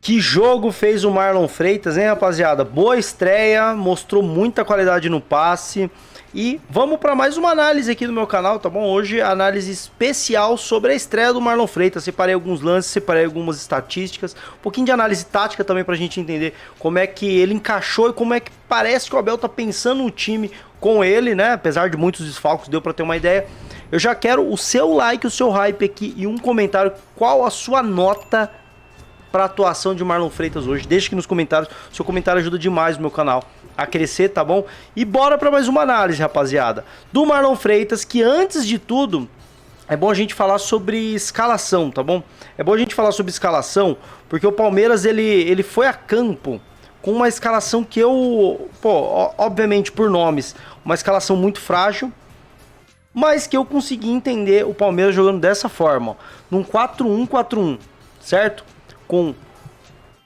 Que jogo fez o Marlon Freitas, hein, rapaziada? Boa estreia, mostrou muita qualidade no passe. E vamos para mais uma análise aqui do meu canal, tá bom? Hoje, análise especial sobre a estreia do Marlon Freitas. Separei alguns lances, separei algumas estatísticas, um pouquinho de análise tática também pra gente entender como é que ele encaixou e como é que parece que o Abel tá pensando no time com ele, né? Apesar de muitos desfalques, deu pra ter uma ideia. Eu já quero o seu like, o seu hype aqui e um comentário. Qual a sua nota para a atuação de Marlon Freitas hoje? Deixa aqui nos comentários, seu comentário ajuda demais o meu canal a crescer, tá bom? E bora para mais uma análise, rapaziada, do Marlon Freitas, que antes de tudo, é bom a gente falar sobre escalação, tá bom? É bom a gente falar sobre escalação, porque o Palmeiras, ele foi a campo com uma escalação que eu, obviamente por nomes, uma escalação muito frágil, mas que eu consegui entender o Palmeiras jogando dessa forma, ó, num 4-1-4-1, certo? Com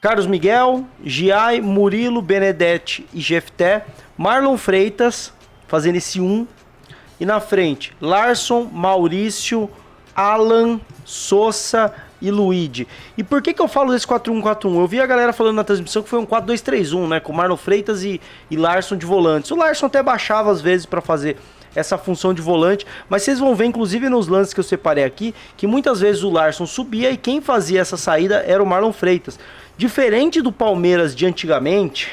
Carlos Miguel, Giai, Murilo, Benedetti e Jefté, Marlon Freitas fazendo esse 1, e na frente Larson, Maurício, Alan, Sosa e Luigi. E por que eu falo desse 4-1-4-1? Eu vi a galera falando na transmissão que foi um 4-2-3-1, né, com Marlon Freitas e Larson de volantes. O Larson até baixava às vezes para fazer essa função de volante, mas vocês vão ver, inclusive nos lances que eu separei aqui, que muitas vezes o Larson subia e quem fazia essa saída era o Marlon Freitas. Diferente do Palmeiras de antigamente,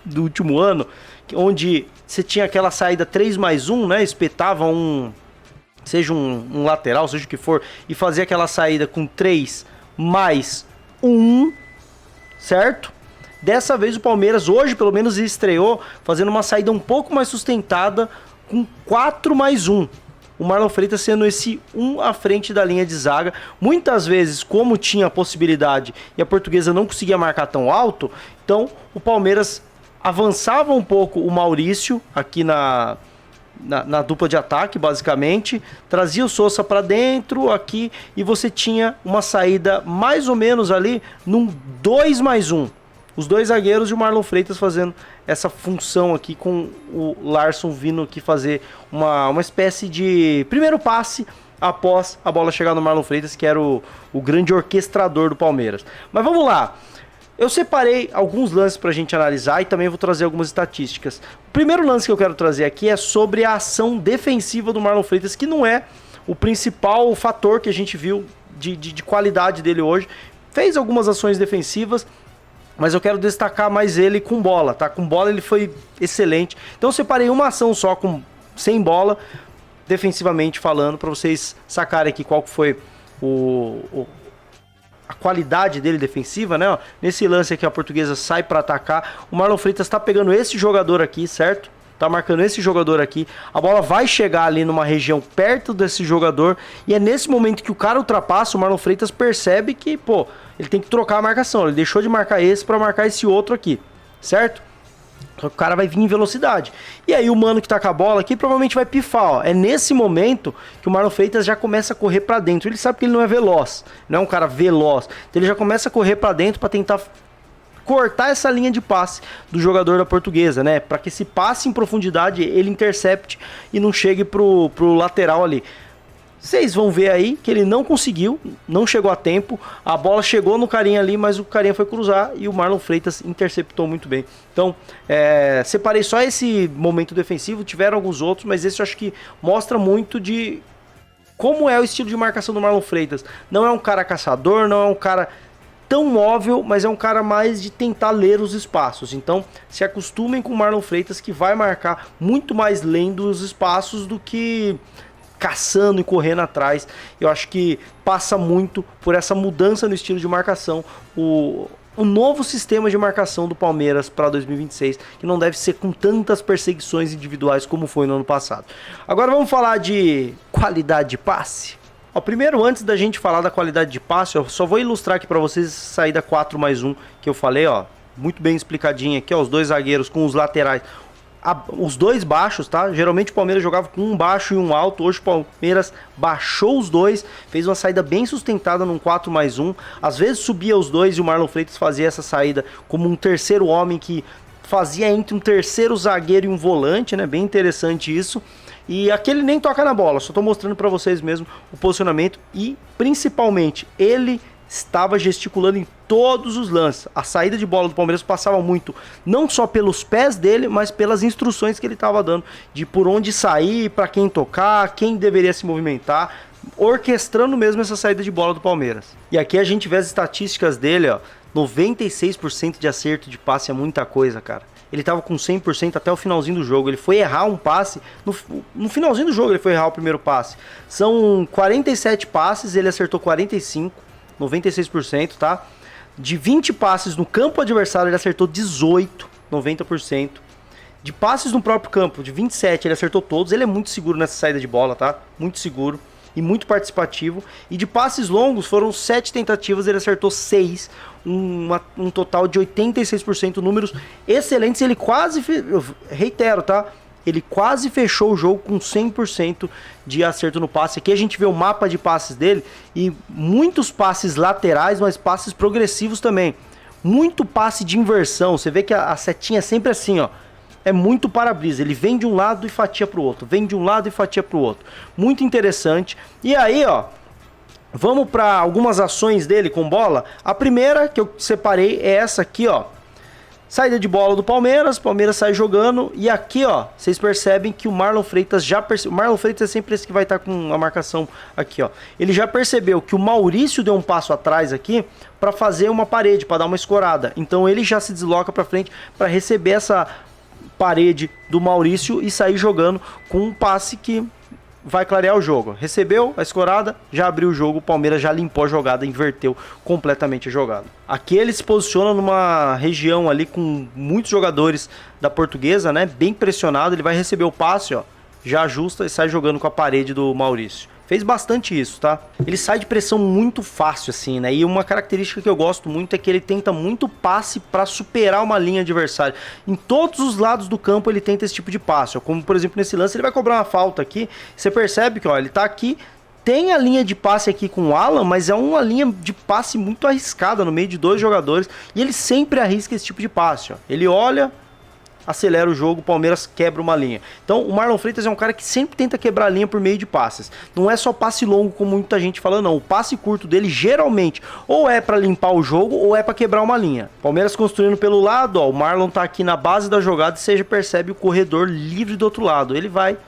do último ano, onde você tinha aquela saída 3+1, né, espetava seja um lateral, seja o que for, e fazia aquela saída com 3 mais 1, certo? Dessa vez o Palmeiras, hoje pelo menos, estreou fazendo uma saída um pouco mais sustentada, com 4+1, o Marlon Freitas sendo esse 1 à frente da linha de zaga. Muitas vezes, como tinha a possibilidade e a Portuguesa não conseguia marcar tão alto, então o Palmeiras avançava um pouco o Maurício aqui na dupla de ataque, basicamente, trazia o Sosa para dentro aqui e você tinha uma saída mais ou menos ali num 2+1. Os dois zagueiros e o Marlon Freitas fazendo essa função aqui, com o Larson vindo aqui fazer uma espécie de primeiro passe após a bola chegar no Marlon Freitas, que era o grande orquestrador do Palmeiras. Mas vamos lá. Eu separei alguns lances pra gente analisar e também vou trazer algumas estatísticas. O primeiro lance que eu quero trazer aqui é sobre a ação defensiva do Marlon Freitas, que não é o principal fator que a gente viu de qualidade dele hoje. Fez algumas ações defensivas, mas eu quero destacar mais ele com bola, tá? Com bola ele foi excelente. Então eu separei uma ação só sem bola, defensivamente falando, para vocês sacarem aqui qual que foi a qualidade dele defensiva, né? Ó, nesse lance aqui a Portuguesa sai para atacar. O Marlon Freitas tá pegando esse jogador aqui, certo? Tá marcando esse jogador aqui. A bola vai chegar ali numa região perto desse jogador. E é nesse momento que o cara ultrapassa, o Marlon Freitas percebe que, ele tem que trocar a marcação. Ele deixou de marcar esse para marcar esse outro aqui, certo? O cara vai vir em velocidade. E aí o mano que tá com a bola aqui provavelmente vai pifar, ó. É nesse momento que o Marlon Freitas já começa a correr para dentro. Ele sabe que ele não é veloz, não é um cara veloz. Então ele já começa a correr para dentro para tentar cortar essa linha de passe do jogador da Portuguesa, né? Para que esse passe em profundidade ele intercepte e não chegue pro lateral ali. Vocês vão ver aí que ele não conseguiu, não chegou a tempo. A bola chegou no carinha ali, mas o carinha foi cruzar e o Marlon Freitas interceptou muito bem. Então, separei só esse momento defensivo, tiveram alguns outros, mas esse eu acho que mostra muito de como é o estilo de marcação do Marlon Freitas. Não é um cara caçador, não é um cara tão móvel, mas é um cara mais de tentar ler os espaços. Então, se acostumem com o Marlon Freitas, que vai marcar muito mais lendo os espaços do que caçando e correndo atrás. Eu acho que passa muito por essa mudança no estilo de marcação, o novo sistema de marcação do Palmeiras para 2026, que não deve ser com tantas perseguições individuais como foi no ano passado. Agora vamos falar de qualidade de passe. Ó, primeiro, antes da gente falar da qualidade de passe, eu só vou ilustrar aqui para vocês essa saída 4+1 que eu falei, ó, muito bem explicadinho aqui, ó, os dois zagueiros com os laterais, os dois baixos, tá? Geralmente o Palmeiras jogava com um baixo e um alto. Hoje o Palmeiras baixou os dois, fez uma saída bem sustentada num 4+1. Às vezes subia os dois e o Marlon Freitas fazia essa saída como um terceiro homem que fazia entre um terceiro zagueiro e um volante, né? Bem interessante isso. E aquele nem toca na bola, só tô mostrando pra vocês mesmo o posicionamento e principalmente ele estava gesticulando em todos os lances. A saída de bola do Palmeiras passava muito, não só pelos pés dele, mas pelas instruções que ele estava dando, de por onde sair, para quem tocar, quem deveria se movimentar, orquestrando mesmo essa saída de bola do Palmeiras. E aqui a gente vê as estatísticas dele, ó, 96% de acerto de passe é muita coisa, cara. Ele tava com 100% até o finalzinho do jogo. Ele foi errar um passe, no finalzinho do jogo ele foi errar o primeiro passe. São 47 passes, ele acertou 45, 96%, tá? De 20 passes no campo adversário, ele acertou 18, 90%. De passes no próprio campo, de 27, ele acertou todos. Ele é muito seguro nessa saída de bola, tá? Muito seguro e muito participativo. E de passes longos, foram 7 tentativas, ele acertou 6, um total de 86%, números excelentes. Ele quase, eu reitero, tá? Ele quase fechou o jogo com 100% de acerto no passe. Aqui a gente vê o mapa de passes dele e muitos passes laterais, mas passes progressivos também. Muito passe de inversão, você vê que a setinha é sempre assim, ó. É muito para-brisa, ele vem de um lado e fatia pro outro, vem de um lado e fatia pro outro. Muito interessante. E aí, ó, vamos para algumas ações dele com bola. A primeira que eu separei é essa aqui, ó. Saída de bola do Palmeiras, Palmeiras sai jogando. E aqui, ó, vocês percebem que o Marlon Freitas já percebeu. O Marlon Freitas é sempre esse que vai estar com a marcação aqui, ó. Ele já percebeu que o Maurício deu um passo atrás aqui para fazer uma parede, para dar uma escorada. Então ele já se desloca para frente para receber essa parede do Maurício e sair jogando com um passe que vai clarear o jogo. Recebeu a escorada, já abriu o jogo, o Palmeiras já limpou a jogada, inverteu completamente a jogada. Aqui ele se posiciona numa região ali com muitos jogadores da Portuguesa, né? Bem pressionado, ele vai receber o passe, ó, já ajusta e sai jogando com a parede do Maurício. Fez bastante isso, tá? Ele sai de pressão muito fácil, assim, né? E uma característica que eu gosto muito é que ele tenta muito passe para superar uma linha adversária. Em todos os lados do campo ele tenta esse tipo de passe, ó. Como, por exemplo, nesse lance ele vai cobrar uma falta aqui. Você percebe que, ó, ele tá aqui, tem a linha de passe aqui com o Alan, mas é uma linha de passe muito arriscada no meio de dois jogadores. E ele sempre arrisca esse tipo de passe, ó. Ele olha, acelera o jogo, o Palmeiras quebra uma linha. Então o Marlon Freitas é um cara que sempre tenta quebrar a linha por meio de passes. Não é só passe longo como muita gente fala, não. O passe curto dele geralmente ou é para limpar o jogo ou é para quebrar uma linha. Palmeiras construindo pelo lado, ó, o Marlon tá aqui na base da jogada e você já percebe o corredor livre do outro lado. Ele vai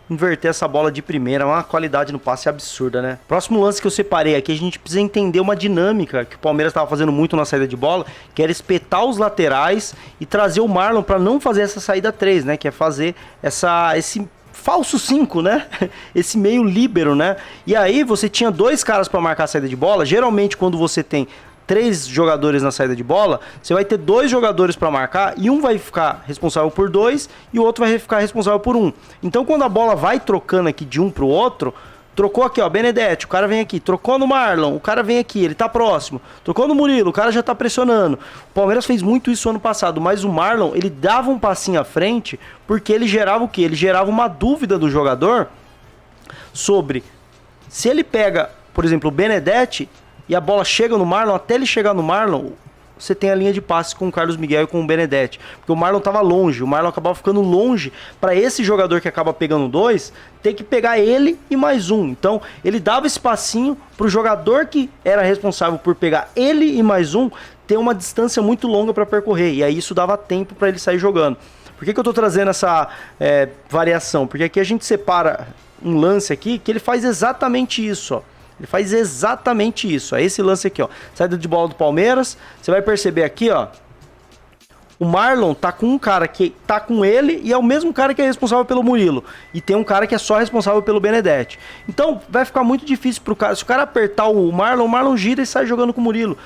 inverter essa bola de primeira, uma qualidade no passe absurda, né? Próximo lance que eu separei aqui, a gente precisa entender uma dinâmica que o Palmeiras estava fazendo muito na saída de bola, que era espetar os laterais e trazer o Marlon para não fazer essa saída 3, né? Que é fazer esse falso 5, né? Esse meio líbero, né? E aí você tinha dois caras para marcar a saída de bola. Geralmente quando você tem 3 jogadores na saída de bola, você vai ter 2 jogadores para marcar e um vai ficar responsável por 2 e o outro vai ficar responsável por 1. Então quando a bola vai trocando aqui de um pro outro, trocou aqui, ó, Benedetti, o cara vem aqui, trocou no Marlon, o cara vem aqui, ele tá próximo, trocou no Murilo, o cara já tá pressionando. O Palmeiras fez muito isso ano passado, mas o Marlon, ele dava um passinho à frente porque ele gerava o quê? Ele gerava uma dúvida do jogador sobre se ele pega, por exemplo, o Benedetti e a bola chega no Marlon, até ele chegar no Marlon, você tem a linha de passe com o Carlos Miguel e com o Benedetti. Porque o Marlon estava longe, o Marlon acabava ficando longe para esse jogador que acaba pegando 2, ter que pegar ele e mais um. Então, ele dava esse passinho para o jogador que era responsável por pegar ele e mais um, ter uma distância muito longa para percorrer. E aí isso dava tempo para ele sair jogando. Por que eu estou trazendo essa variação? Porque aqui a gente separa um lance aqui que ele faz exatamente isso, ó. Ele faz exatamente isso, ó. Esse lance aqui, ó. Saída de bola do Palmeiras. Você vai perceber aqui, ó. O Marlon tá com um cara que tá com ele e é o mesmo cara que é responsável pelo Murilo. E tem um cara que é só responsável pelo Benedetti. Então vai ficar muito difícil pro cara. Se o cara apertar o Marlon gira e sai jogando com o Murilo.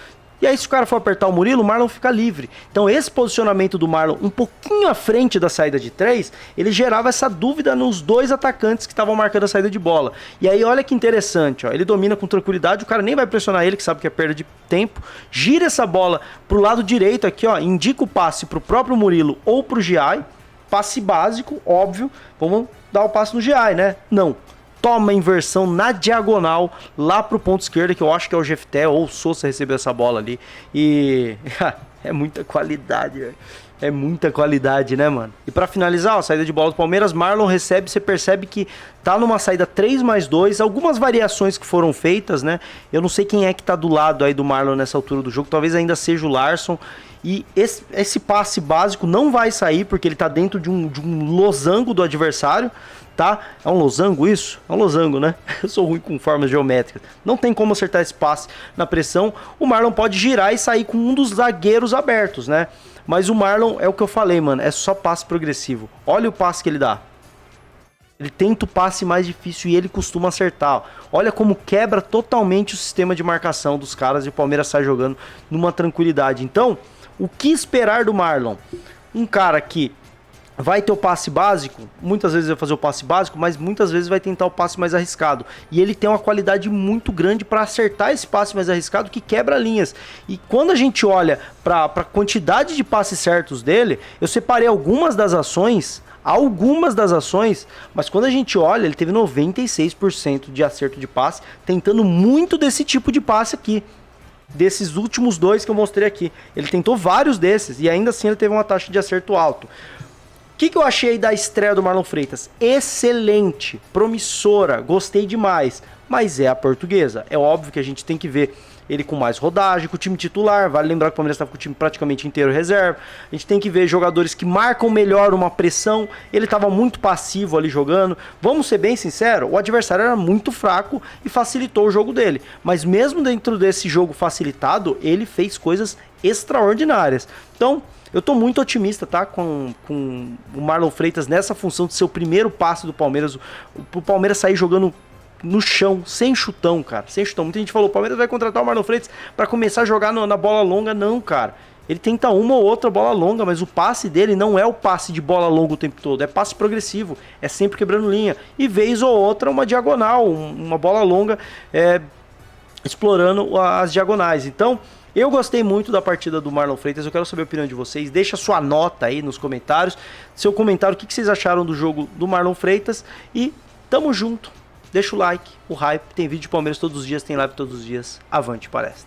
E aí se o cara for apertar o Murilo, o Marlon fica livre. Então esse posicionamento do Marlon um pouquinho à frente da saída de 3, ele gerava essa dúvida nos 2 atacantes que estavam marcando a saída de bola. E aí olha que interessante, ó, ele domina com tranquilidade, o cara nem vai pressionar ele, que sabe que é perda de tempo. Gira essa bola pro lado direito aqui, ó, indica o passe pro próprio Murilo ou pro Giai. Passe básico, óbvio. Vamos dar o passe no Giai, né? Não. Toma a inversão na diagonal lá pro ponto esquerdo, que eu acho que é o Jefté ou o Sousa recebeu essa bola ali. E É muita qualidade, velho. É muita qualidade, né, mano? E pra finalizar, ó, a saída de bola do Palmeiras, Marlon recebe, você percebe que tá numa saída 3+2, algumas variações que foram feitas, né? Eu não sei quem é que tá do lado aí do Marlon nessa altura do jogo, talvez ainda seja o Larson. E esse passe básico não vai sair, porque ele tá dentro de um losango do adversário, tá? É um losango isso? É um losango, né? Eu sou ruim com formas geométricas. Não tem como acertar esse passe na pressão. O Marlon pode girar e sair com um dos zagueiros abertos, né? Mas o Marlon, é o que eu falei, mano, é só passe progressivo. Olha o passe que ele dá. Ele tenta o passe mais difícil e ele costuma acertar. Olha como quebra totalmente o sistema de marcação dos caras e o Palmeiras sai jogando numa tranquilidade. Então, o que esperar do Marlon? Um cara que vai ter o passe básico, muitas vezes vai fazer o passe básico, mas muitas vezes vai tentar o passe mais arriscado. E ele tem uma qualidade muito grande para acertar esse passe mais arriscado que quebra linhas. E quando a gente olha para a quantidade de passes certos dele, eu separei algumas das ações, mas quando a gente olha, ele teve 96% de acerto de passe, tentando muito desse tipo de passe aqui. Desses últimos dois que eu mostrei aqui. Ele tentou vários desses e ainda assim ele teve uma taxa de acerto alto. O que eu achei da estreia do Marlon Freitas? Excelente, promissora, gostei demais, mas é a Portuguesa. É óbvio que a gente tem que ver ele com mais rodagem, com o time titular. Vale lembrar que o Palmeiras estava com o time praticamente inteiro reserva. A gente tem que ver jogadores que marcam melhor uma pressão. Ele estava muito passivo ali jogando. Vamos ser bem sinceros, o adversário era muito fraco e facilitou o jogo dele. Mas mesmo dentro desse jogo facilitado, ele fez coisas extraordinárias. Então, eu tô muito otimista, tá? Com o Marlon Freitas nessa função de ser o primeiro passe do Palmeiras. O Palmeiras sair jogando no chão, sem chutão, cara. Sem chutão. Muita gente falou, o Palmeiras vai contratar o Marlon Freitas pra começar a jogar na bola longa. Não, cara. Ele tenta uma ou outra bola longa, mas o passe dele não é o passe de bola longa o tempo todo. É passe progressivo. É sempre quebrando linha. E vez ou outra, uma diagonal, uma bola longa, explorando as diagonais. Então, eu gostei muito da partida do Marlon Freitas, eu quero saber a opinião de vocês, deixa sua nota aí nos comentários, seu comentário, o que vocês acharam do jogo do Marlon Freitas e tamo junto, deixa o like, o hype, tem vídeo de Palmeiras todos os dias, tem live todos os dias, avante palestra.